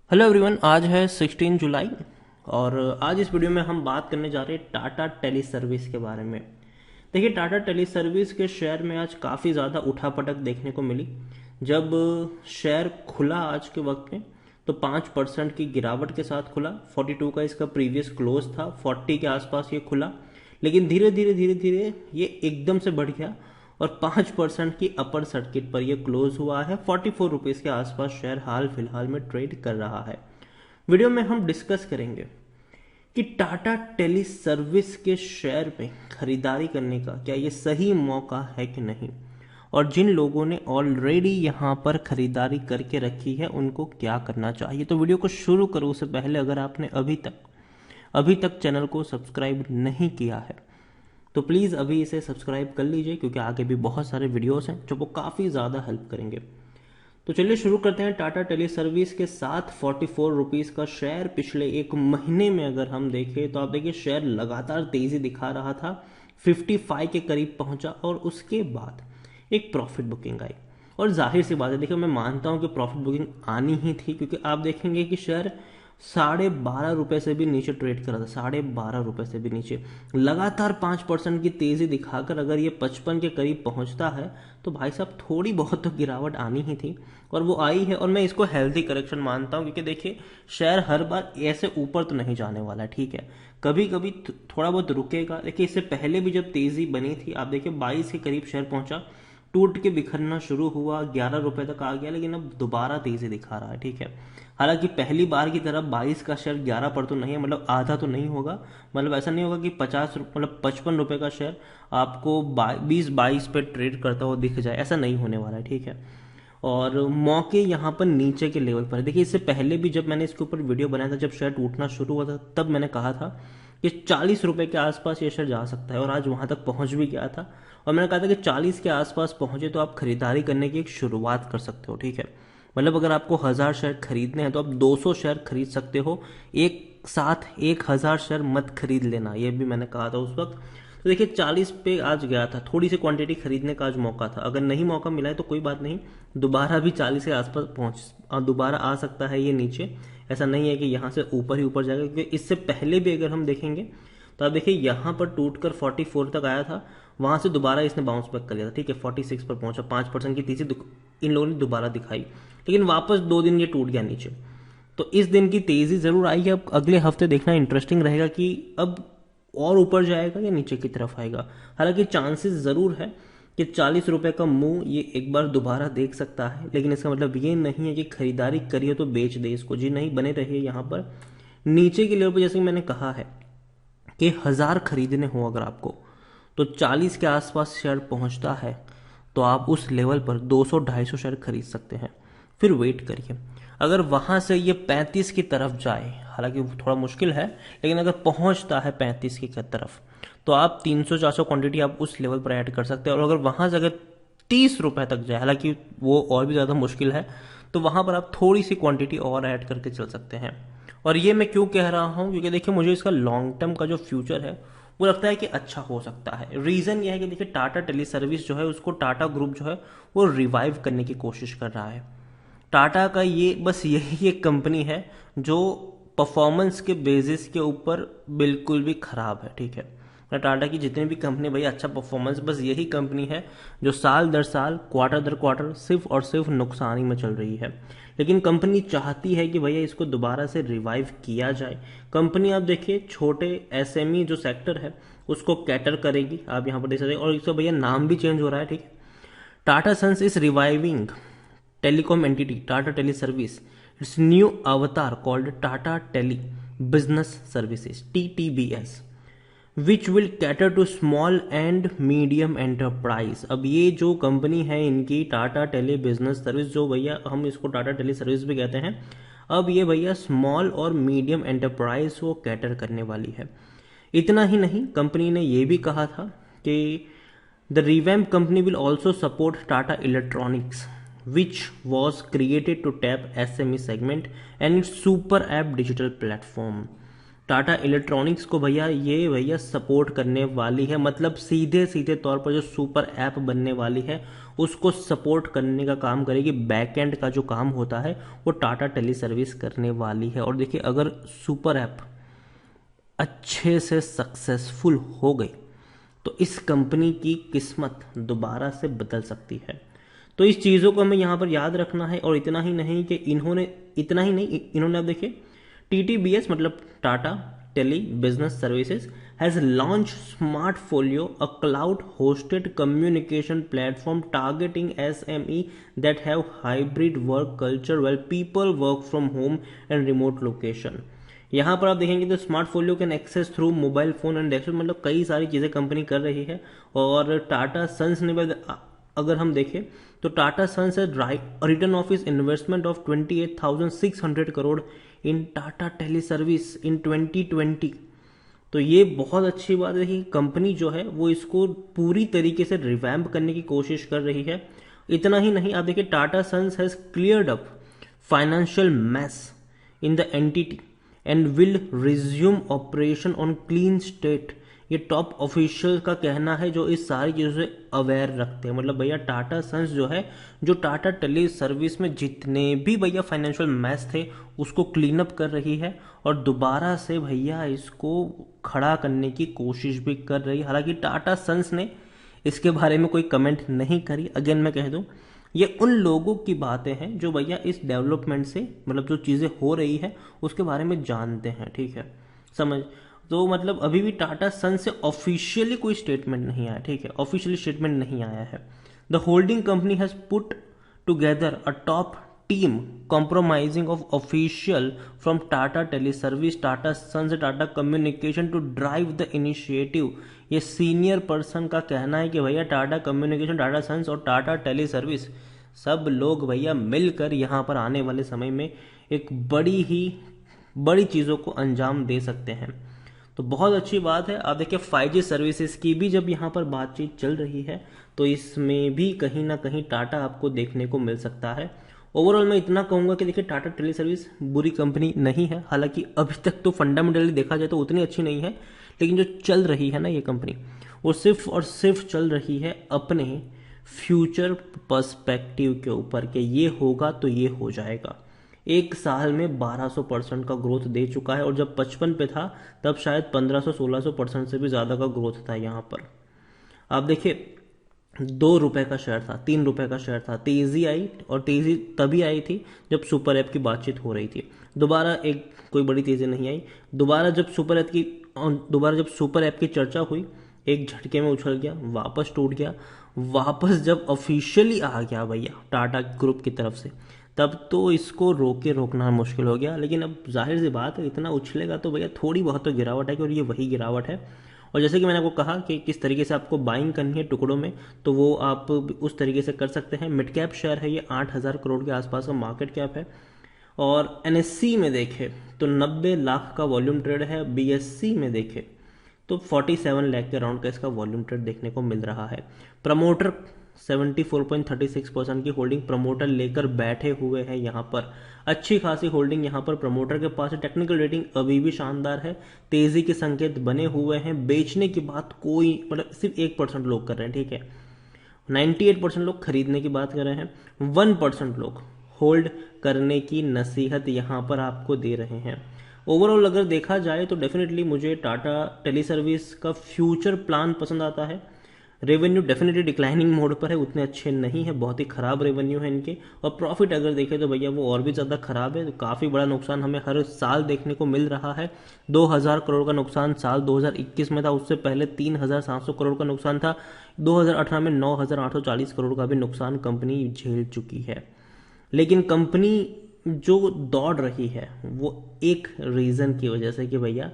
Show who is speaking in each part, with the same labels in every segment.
Speaker 1: Hello everyone, आज है 16 जुलाई और आज इस वीडियो में हम बात करने जा रहे हैं टाटा टेली सर्विस के बारे में। देखिए, टाटा टेली सर्विस के शेयर में आज काफ़ी ज़्यादा उठापटक देखने को मिली। जब शेयर खुला आज के वक्त में तो 5% की गिरावट के साथ खुला। 42 का इसका प्रीवियस क्लोज था, 40 के आसपास ये खुला, लेकिन धीरे धीरे धीरे धीरे ये एकदम से बढ़ गया और 5% की अपर सर्किट पर यह क्लोज हुआ है। 44 रुपीज़ के आसपास शेयर हाल फिलहाल में ट्रेड कर रहा है। वीडियो में हम डिस्कस करेंगे कि टाटा टेली सर्विस के शेयर में खरीदारी करने का क्या ये सही मौका है कि नहीं, और जिन लोगों ने ऑलरेडी यहाँ पर खरीदारी करके रखी है उनको क्या करना चाहिए। तो वीडियो को शुरू करो उससे पहले अगर आपने अभी तक चैनल को सब्सक्राइब नहीं किया है तो प्लीज़ अभी इसे सब्सक्राइब कर लीजिए, क्योंकि आगे भी बहुत सारे वीडियोस हैं जो वो काफ़ी ज़्यादा हेल्प करेंगे। तो चलिए शुरू करते हैं। टाटा टेली सर्विस के साथ 44 रुपीज़ का शेयर पिछले एक महीने में अगर हम देखें तो आप देखिए शेयर लगातार तेज़ी दिखा रहा था, 55 के करीब पहुंचा और उसके बाद एक प्रॉफिट बुकिंग आई। और जाहिर सी बात है, देखिए मैं मानता हूं कि प्रॉफिट बुकिंग आनी ही थी, क्योंकि आप देखेंगे कि शेयर 12.5 रुपये से भी नीचे ट्रेड कर रहा था। 12.5 रुपये से भी नीचे लगातार 5% की तेजी दिखाकर अगर ये 55 के करीब पहुंचता है तो भाई साहब थोड़ी बहुत तो गिरावट आनी ही थी, और वो आई है। और मैं इसको हेल्थी करेक्शन मानता हूं, क्योंकि देखिए शेयर हर बार ऐसे ऊपर तो नहीं जाने वाला, ठीक है, कभी कभी थोड़ा बहुत रुकेगा। देखिए इससे पहले भी जब तेजी बनी थी, आप देखिए 22 के करीब शेयर पहुंचा, टूट के बिखरना शुरू हुआ, 11 रुपए तक आ गया, लेकिन अब दोबारा तेजी दिखा रहा है, ठीक है। हालांकि पहली बार की तरह 22 का शेयर 11 पर तो नहीं है, मतलब आधा तो नहीं होगा, मतलब ऐसा नहीं होगा कि 50 मतलब 55 रुपए का शेयर आपको 20-22 पे ट्रेड करता हुआ दिख जाए, ऐसा नहीं होने वाला है, ठीक है। और मौके यहाँ पर नीचे के लेवल पर है। देखिए इससे पहले भी जब मैंने इसके ऊपर वीडियो बनाया था, जब शेयर टूटना शुरू हुआ था, तब मैंने कहा था कि 40 रुपए के आसपास ये शेयर जा सकता है, और आज वहां तक पहुंच भी गया था। और मैंने कहा था कि 40 के आसपास पहुंचे तो आप खरीदारी करने की एक शुरुआत कर सकते हो, ठीक है। मतलब अगर आपको 1000 शेयर खरीदने हैं तो आप 200 शेयर खरीद सकते हो, एक साथ 1000 शेयर मत खरीद लेना, ये भी मैंने कहा था उस वक्त। तो देखिए 40 पे आज गया था, थोड़ी सी क्वांटिटी खरीदने का आज मौका था। अगर नहीं मौका मिला है तो कोई बात नहीं, दोबारा भी 40 के आसपास दोबारा आ सकता है ये नीचे। ऐसा नहीं है कि यहाँ से ऊपर ही ऊपर जाएगा, क्योंकि इससे पहले भी अगर हम देखेंगे तो आप देखिए यहाँ पर टूटकर 44 तक आया था, वहां से दोबारा इसने बाउंस बैक कर लिया था, ठीक है, 46 पर पहुंचा। 5% की तेजी इन लोगों ने दोबारा दिखाई, लेकिन वापस 2 दिन ये टूट गया नीचे। तो इस दिन की तेजी जरूर आई है। अब अगले हफ्ते देखना इंटरेस्टिंग रहेगा कि अब और ऊपर जाएगा या नीचे की तरफ आएगा। हालांकि चांसेस जरूर है कि 40 रुपए का मुंह ये एक बार दोबारा देख सकता है, लेकिन इसका मतलब ये नहीं है कि खरीदारी करिए तो बेच दे इसको, जी नहीं, बने रहिए यहाँ पर नीचे के लेवल पर। जैसे कि मैंने कहा है कि 1000 खरीदने हो अगर आपको, तो 40 के आसपास शेयर पहुंचता है तो आप उस लेवल पर 200-250 शेयर खरीद सकते हैं। फिर वेट करिए, अगर वहां से ये 35 की तरफ जाए, हालांकि थोड़ा मुश्किल है, लेकिन अगर पहुंचता है 35 की तरफ तो आप 300-400 क्वांटिटी आप उस लेवल पर ऐड कर सकते हैं। और अगर वहां से अगर 30 रुपए तक जाए, हालांकि वो और भी ज़्यादा मुश्किल है, तो वहां पर आप थोड़ी सी क्वांटिटी और ऐड करके चल सकते हैं। और ये मैं क्यों कह रहा हूं, क्योंकि देखिए मुझे इसका लॉन्ग टर्म का जो फ्यूचर है वो लगता है कि अच्छा हो सकता है। रीज़न ये है कि देखिए टाटा टेली सर्विस जो है उसको टाटा ग्रुप जो है वो रिवाइव करने की कोशिश कर रहा है। टाटा का ये बस यही एक कंपनी है जो परफॉर्मेंस के बेसिस के ऊपर बिल्कुल भी खराब है, ठीक है। टाटा की जितनी भी कंपनी भैया अच्छा परफॉर्मेंस, बस यही कंपनी है जो साल दर साल क्वार्टर दर क्वार्टर सिर्फ और सिर्फ नुकसानी में चल रही है। लेकिन कंपनी चाहती है कि भैया इसको दोबारा से रिवाइव किया जाए। कंपनी आप देखिए छोटे एसएमई जो सेक्टर है उसको कैटर करेगी, आप यहाँ पर देख सकते हैं। और इसका भैया नाम भी चेंज हो रहा है, ठीक है। Tata sons is reviving telecom entity Tata Tele Service, its new avatar called Tata Tele Business Services TTBS, which will cater to small and medium enterprise। अब ये जो कंपनी है इनकी टाटा टेली बिजनेस सर्विस, जो भैया हम इसको टाटा टेली सर्विस भी कहते हैं, अब ये भैया स्मॉल और मीडियम एंटरप्राइज को कैटर करने वाली है। इतना ही नहीं, कंपनी ने ये भी कहा था कि the revamp company will also support Tata electronics which was created to tap SME segment and its super app digital platform। Tata electronics को भैया सपोर्ट करने वाली है, मतलब सीधे सीधे तौर पर जो सुपर ऐप बनने वाली है उसको सपोर्ट करने का काम करेगी। बैकएंड का जो काम होता है वो टाटा टेली सर्विस करने वाली है। और देखिए, अगर सुपर ऐप अच्छे से सक्सेसफुल हो गई तो इस कंपनी की किस्मत दोबारा से बदल सकती है। तो इस चीज़ों को हमें यहाँ पर याद रखना है। और इतना ही नहीं कि इन्होंने अब देखिए TTBS मतलब Tata tele business services has launch Smartfolio, a cloud hosted communication platform targeting SME that have hybrid work culture well people work from home and remote location. यहाँ पर आप देखेंगे तो Smartfolio can access through mobile phone and desktop, मतलब कई सारी चीज़ें company कर रही है। और टाटा सन्स ने अगर हम देखें तो टाटा सन्स है return of this investment of 28,600 crore in Tata tele service in 2020। तो ये बहुत अच्छी बात है कि कंपनी जो है वो इसको पूरी तरीके से रिवैम्प करने की कोशिश कर रही है। इतना ही नहीं, आप देखिए Tata sons has cleared up financial mess in the entity and will resume operation on clean state. ये टॉप ऑफिशियल का कहना है जो इस सारी चीज़ों से अवेयर रखते हैं। मतलब भैया टाटा सन्स जो है, जो टाटा टेली सर्विस में जितने भी भैया फाइनेंशियल मैस थे उसको क्लीन अप कर रही है और दोबारा से भैया इसको खड़ा करने की कोशिश भी कर रही है। हालांकि टाटा सन्स ने इसके बारे में कोई कमेंट नहीं करी। अगेन मैं कह दूं, ये उन लोगों की बातें हैं जो भैया इस डेवलपमेंट से, मतलब जो चीज़ें हो रही है उसके बारे में जानते हैं, ठीक है, समझ। तो मतलब अभी भी टाटा सन से ऑफिशियली कोई स्टेटमेंट नहीं आया, ठीक है, ऑफिशियली स्टेटमेंट नहीं आया है। The holding company has put together a top team compromising of official from Tata Teleservice, Tata Sons, Tata Communication to drive the initiative। ये सीनियर पर्सन का कहना है कि भैया टाटा कम्युनिकेशन, टाटा सन्स और टाटा टेली सर्विस सब लोग भैया मिलकर यहाँ पर आने वाले समय में एक बड़ी चीज़ों को अंजाम दे सकते हैं। तो बहुत अच्छी बात है। आप देखिए 5G सर्विसेज की भी जब यहाँ पर बातचीत चल रही है तो इसमें भी कहीं ना कहीं टाटा आपको देखने को मिल सकता है। ओवरऑल मैं इतना कहूंगा कि देखिए टाटा टेली सर्विस बुरी कंपनी नहीं है, हालांकि अभी तक तो फंडामेंटली देखा जाए तो उतनी अच्छी नहीं है, लेकिन जो चल रही है ना ये कंपनी, वो सिर्फ और सिर्फ चल रही है अपने फ्यूचर पर्सपेक्टिव के ऊपर कि ये होगा तो ये हो जाएगा। एक साल में 1200% का ग्रोथ दे चुका है और जब 55 पे था तब शायद 1500-1600% से भी ज़्यादा का ग्रोथ था यहाँ पर। आप देखिए 2 रुपए का शेयर था, 3 रुपए का शेयर था, तेजी आई और तेजी तभी आई थी जब सुपर ऐप की बातचीत हो रही थी। दोबारा एक कोई बड़ी तेजी नहीं आई। दोबारा जब सुपर ऐप की चर्चा हुई एक झटके में उछल गया, वापस टूट गया। वापस जब ऑफिशियली आ गया भैया टाटा ग्रुप की तरफ से, तब तो इसको रोकना मुश्किल हो गया। लेकिन अब जाहिर सी बात है, इतना उछलेगा तो भैया थोड़ी बहुत तो गिरावट है, और ये वही गिरावट है। और जैसे कि मैंने आपको कहा कि किस तरीके से आपको बाइंग करनी है टुकड़ों में, तो वो आप उस तरीके से कर सकते हैं। मिड कैप शेयर है ये, 8,000 करोड़ के आसपास का मार्केट कैप है। और NSE में देखें तो 90 लाख का वॉल्यूम ट्रेड है। BSE में देखें तो 47 लाख के अराउंड का इसका वॉल्यूम ट्रेड देखने को मिल रहा है। प्रमोटर 74.36% की होल्डिंग प्रमोटर लेकर बैठे हुए हैं यहाँ पर। अच्छी खासी होल्डिंग यहाँ पर प्रमोटर के पास है। टेक्निकल रेटिंग अभी भी शानदार है, तेजी के संकेत बने हुए हैं। बेचने की बात कोई, मतलब सिर्फ 1% लोग कर रहे हैं, ठीक है। 98% लोग खरीदने की बात कर रहे हैं, 1% लोग होल्ड करने की नसीहत यहाँ पर आपको दे रहे हैं। ओवरऑल अगर देखा जाए तो डेफिनेटली मुझे टाटा टेली सर्विस का फ्यूचर प्लान पसंद आता है। रेवेन्यू डेफिनेटली डिक्लाइनिंग मोड पर है, उतने अच्छे नहीं है, बहुत ही खराब रेवेन्यू है इनके। और प्रॉफिट अगर देखें तो भैया वो और भी ज़्यादा खराब है। तो काफ़ी बड़ा नुकसान हमें हर साल देखने को मिल रहा है। 2,000 करोड़ का नुकसान साल 2021 में था, उससे पहले 3,700 करोड़ का नुकसान था। 2018 में 9,840 करोड़ का भी नुकसान कंपनी झेल चुकी है। लेकिन कंपनी जो दौड़ रही है वो एक रीज़न की वजह से कि भैया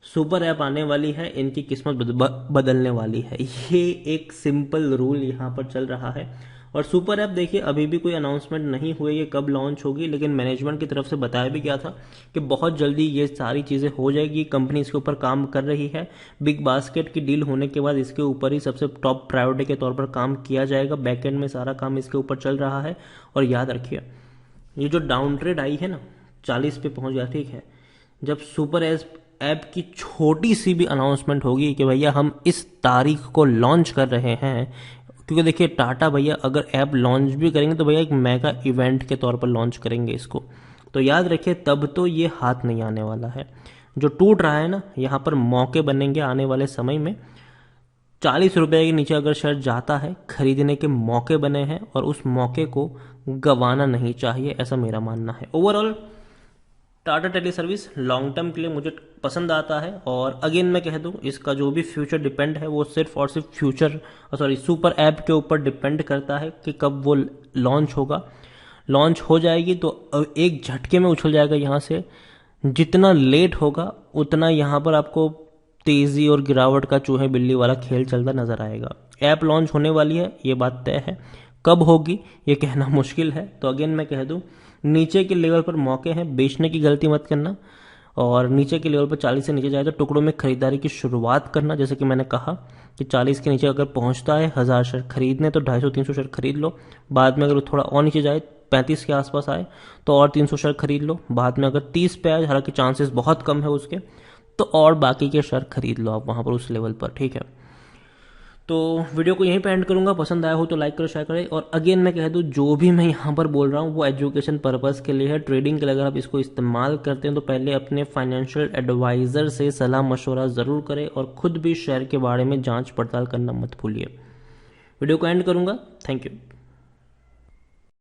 Speaker 1: सुपर ऐप आने वाली है, इनकी किस्मत बदलने वाली है। ये एक सिंपल रूल यहाँ पर चल रहा है। और सुपर ऐप देखिए अभी भी कोई अनाउंसमेंट नहीं हुई ये कब लॉन्च होगी, लेकिन मैनेजमेंट की तरफ से बताया भी गया था कि बहुत जल्दी ये सारी चीज़ें हो जाएगी। कंपनी इसके ऊपर काम कर रही है। बिग बास्केट की डील होने के बाद इसके ऊपर ही सबसे टॉप प्रायोरिटी के तौर पर काम किया जाएगा। बैकएंड में सारा काम इसके ऊपर चल रहा है। और याद रखिए ये जो डाउन ट्रेड आई है ना, 40 पे पहुंच गया, ठीक है, जब सुपर ऐप की छोटी सी भी अनाउंसमेंट होगी कि भैया हम इस तारीख को लॉन्च कर रहे हैं, क्योंकि देखिए टाटा भैया अगर ऐप लॉन्च भी करेंगे तो भैया एक मेगा इवेंट के तौर पर लॉन्च करेंगे इसको, तो याद रखिए तब तो ये हाथ नहीं आने वाला है। जो टूट रहा है ना, यहाँ पर मौके बनेंगे आने वाले समय में। 40 रुपये के नीचे अगर शेयर जाता है, खरीदने के मौके बने हैं और उस मौके को गंवाना नहीं चाहिए, ऐसा मेरा मानना है। Overall Tata tele service long term के लिए मुझे पसंद आता है, और अगेन मैं कह दूं इसका जो भी फ्यूचर डिपेंड है वो सिर्फ और सिर्फ सुपर ऐप के ऊपर डिपेंड करता है कि कब वो लॉन्च होगा। लॉन्च हो जाएगी तो एक झटके में उछल जाएगा यहाँ से, जितना लेट होगा उतना यहाँ पर आपको तेजी और गिरावट का चूहे बिल्ली वाला खेल चलता नजर आएगा। ऐप लॉन्च होने वाली है, ये बात तय है, कब होगी ये कहना मुश्किल है। तो अगेन मैं कह दूं नीचे के लेवल पर मौके हैं, बेचने की गलती मत करना, और नीचे के लेवल पर 40 से नीचे जाए तो टुकड़ों में खरीदारी की शुरुआत करना। जैसे कि मैंने कहा कि 40 के नीचे अगर पहुंचता है 1000 शेयर खरीदने तो 250-300 शेयर खरीद लो। बाद में अगर थोड़ा और नीचे जाए 35 के आसपास आए तो और 300 शेयर खरीद लो। बाद में अगर 30 पे आए, हालांकि चांसेस बहुत कम है उसके, तो और बाकी के शेयर खरीद लो आप वहां पर उस लेवल पर, ठीक है। तो वीडियो को यहीं पे एंड करूंगा। पसंद आया हो तो लाइक करो, शेयर करें। और अगेन मैं कह दूं जो भी मैं यहाँ पर बोल रहा हूँ वो एजुकेशन पर्पस के लिए है, ट्रेडिंग के लिए अगर आप इसको इस्तेमाल करते हैं तो पहले अपने फाइनेंशियल एडवाइजर से सलाह मशवरा ज़रूर करें, और खुद भी शेयर के बारे में जांच पड़ताल करना मत भूलिए। वीडियो को एंड करूंगा। Thank you.